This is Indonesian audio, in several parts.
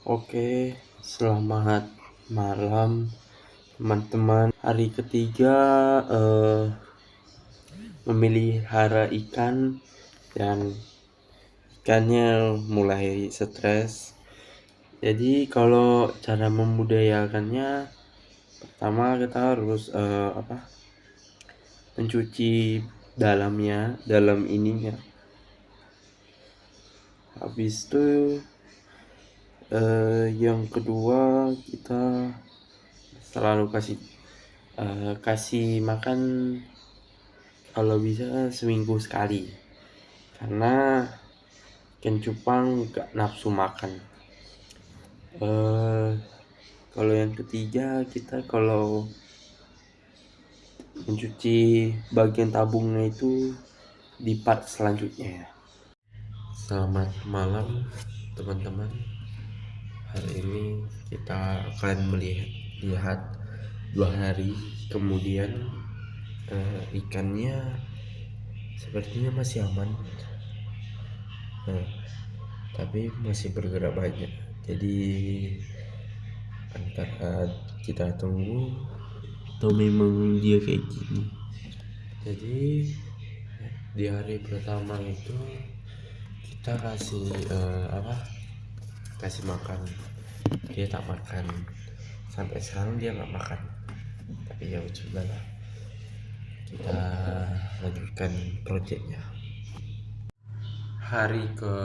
Oke, selamat malam teman-teman. Hari ketiga memelihara ikan dan ikannya mulai stres. Jadi kalau cara membudayakannya, pertama kita harus mencuci dalam ininya. Habis itu yang kedua kita selalu kasih makan kalau bisa seminggu sekali, karena ikan cupang gak nafsu makan. Kalau yang ketiga, kita kalau mencuci bagian tabungnya itu di part selanjutnya ya. Selamat malam teman-teman. Hari ini kita akan melihat 2 hari kemudian ikannya sepertinya masih aman, tapi masih bergerak banyak. Jadi antara kita tunggu atau memang dia kayak gini. Jadi di hari pertama itu kita kasih makan, dia tak makan. Sampai sekarang dia nggak makan, tapi ya coba lah, kita lanjutkan proyeknya. Hari ke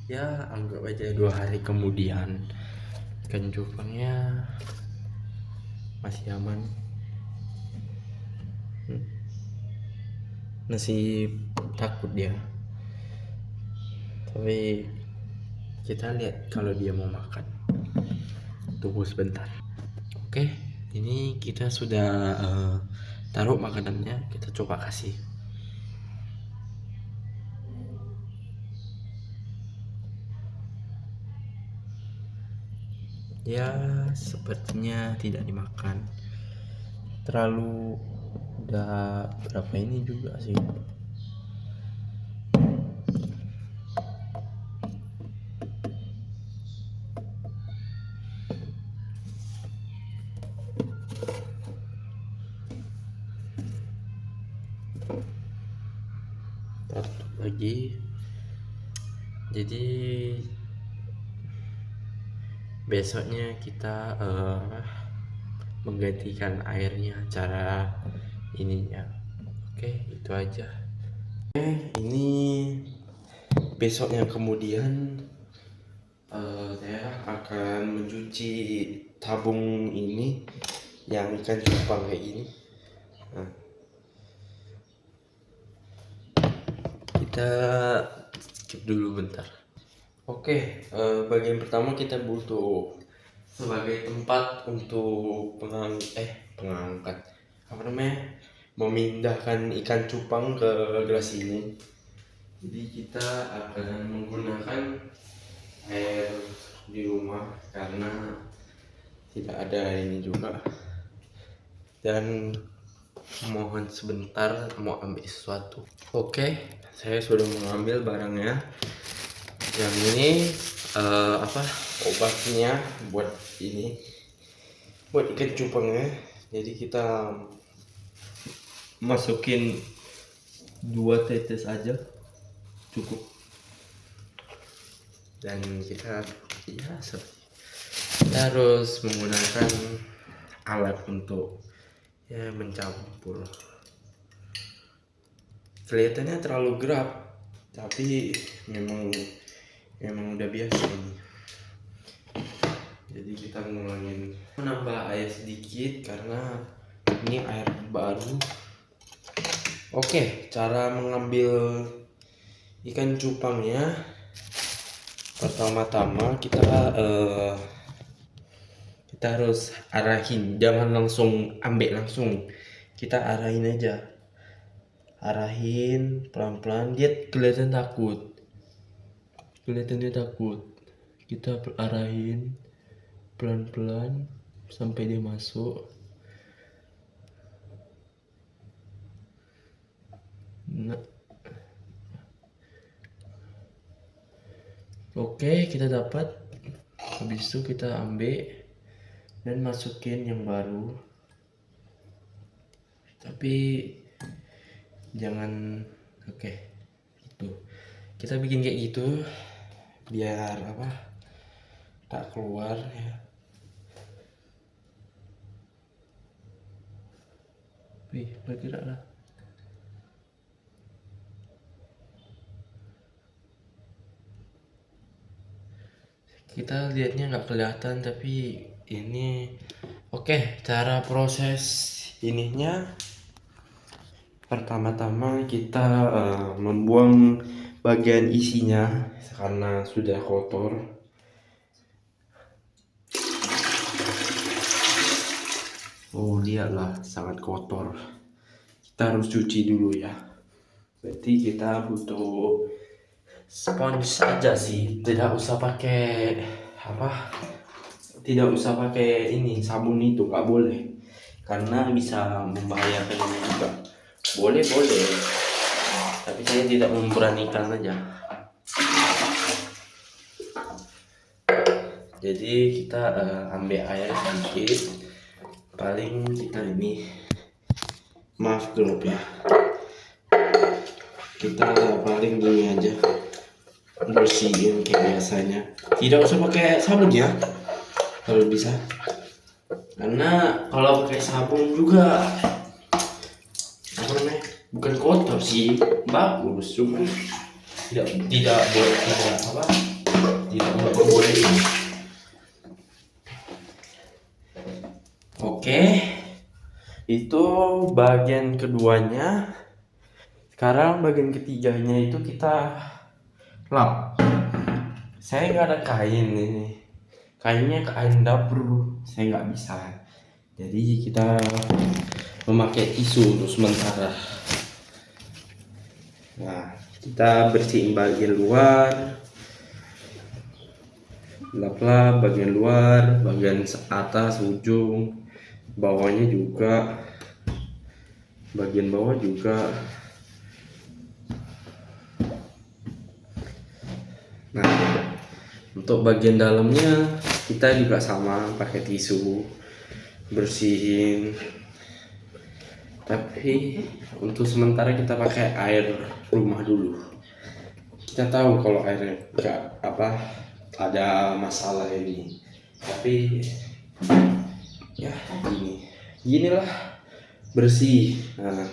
ya anggap aja 2 hari kemudian, ikan cupangnya masih aman, masih takut dia, tapi kita lihat kalau dia mau makan. Tunggu sebentar. Oke, ini kita sudah taruh makanannya, kita coba kasih. Ya sepertinya tidak dimakan. Terlalu udah berapa ini juga sih. Satu lagi. Jadi besoknya kita menggantikan airnya, cara ininya. Oke, itu aja. Ini besoknya kemudian saya akan mencuci tabung ini yang ikan cupang kayak gini. Nah, kita skip dulu bentar. Oke, bagian pertama kita butuh sebagai tempat untuk pengangkat memindahkan ikan cupang ke gelas ini. Jadi kita akan menggunakan air di rumah karena tidak ada ini juga, dan mohon sebentar mau ambil sesuatu. Oke, saya sudah mengambil barangnya. Yang ini obatnya buat ikan cupangnya. Jadi kita masukin 2 tetes aja cukup, dan kita harus menggunakan alat untuk mencampur. Kelihatannya terlalu gerap, tapi memang udah biasa ini. Jadi kita ngulangin, menambah air sedikit karena ini air baru. Oke, cara mengambil ikan cupangnya, pertama-tama kita harus arahin, jangan langsung ambil langsung. Kita arahin aja, arahin pelan-pelan. Dia kelihatannya takut. Kita arahin pelan-pelan sampai dia masuk. Nah, oke, kita dapat. Habis itu kita ambil dan masukin yang baru, tapi jangan itu kita bikin kayak gitu biar apa, tak keluar ya. Bergerak lah. Kita lihatnya nggak kelihatan, tapi ini cara proses ininya. Pertama-tama kita membuang bagian isinya karena sudah kotor. Oh, lihatlah, sangat kotor. Kita harus cuci dulu ya. Berarti kita butuh spons saja sih, tidak usah pakai ini sabun, itu nggak boleh karena bisa membahayakan juga. Boleh, tapi saya tidak memberanikan aja. Jadi kita ambil air sedikit, paling kita ini maaf drop ya, kita paling gini aja, bersihin kayak biasanya, tidak usah pakai sabun ya kalau bisa, karena kalau pakai sabun juga bukan kotor sih, bagus, cuma tidak boleh. Itu bagian keduanya. Sekarang bagian ketiganya itu kita lap. Saya nggak ada kain ini, kainnya kain dapur, saya nggak bisa, jadi kita memakai tisu untuk sementara. Nah, kita bersihin bagian luar, lap-lap bagian luar, bagian atas ujung, bawahnya juga, bagian bawah juga. Nah, untuk bagian dalamnya kita juga sama, pakai tisu bersihin. Tapi untuk sementara kita pakai air rumah dulu. Kita tahu kalau airnya nggak ada masalah ini, tapi ya ginilah bersih. Nah,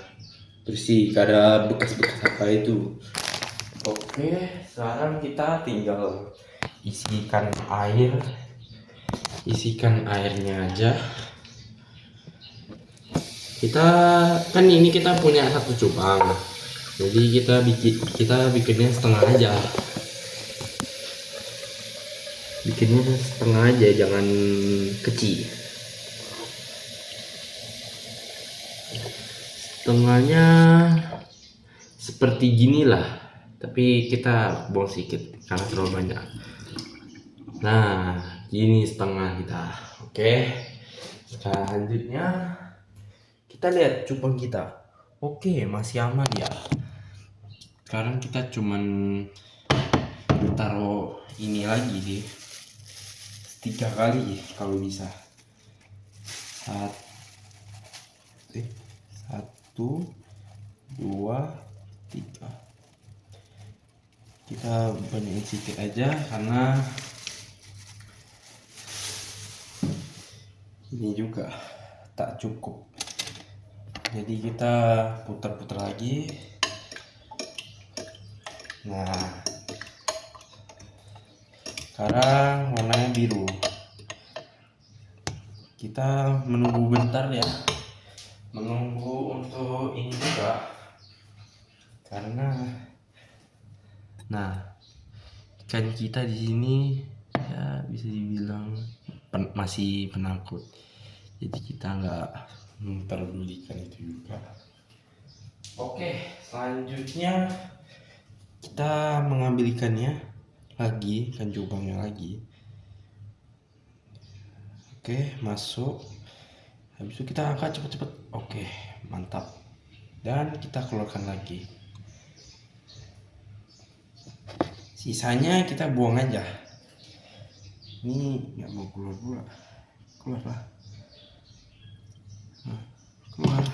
bersih, gak ada bekas-bekas apa itu. Sekarang kita tinggal isikan airnya aja. Kita punya satu cupang, jadi kita bikinnya setengah aja, jangan kecil. Setengahnya seperti ginilah, tapi kita buang sedikit karena terlalu banyak. Nah, gini setengah kita. Selanjutnya kita lihat cupang kita. Masih aman ya. Sekarang kita cuman taruh ini lagi deh, 3 kali kalau bisa. 1, 2, 3. Kita banyakin sedikit aja karena ini juga tak cukup. Jadi kita putar-putar lagi. Nah, sekarang warnanya biru. Kita menunggu bentar ya, menunggu untuk ini juga, karena ikan kita di sini ya bisa dibilang masih penakut, jadi kita nggak memperdulikan itu juga. Selanjutnya kita mengambil ikannya lagi, ikan cupangnya lagi. Masuk. Habis itu kita angkat cepet-cepet. Mantap. Dan kita keluarkan lagi. Sisanya kita buang aja. Ini nggak mau keluar, keluarlah. Nah, keluar.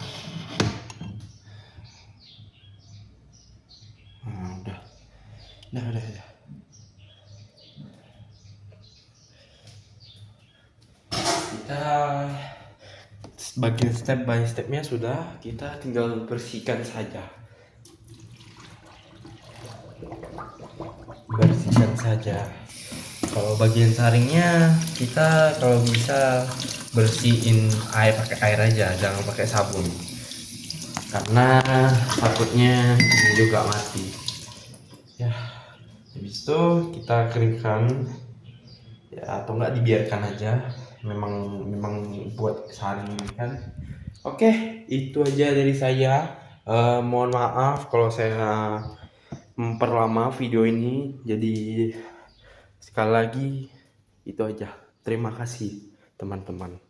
Nah, udah. Kita bagian step by stepnya sudah, kita tinggal bersihkan saja. Kalau bagian saringnya kita kalau bisa bersihin pakai air aja, jangan pakai sabun, karena takutnya ini juga mati ya. Habis itu kita keringkan ya, atau enggak dibiarkan aja, memang buat saring ini kan. Oke, itu aja dari saya. Mohon maaf kalau saya memperlama video ini. Jadi sekali lagi itu aja. Terima kasih teman-teman.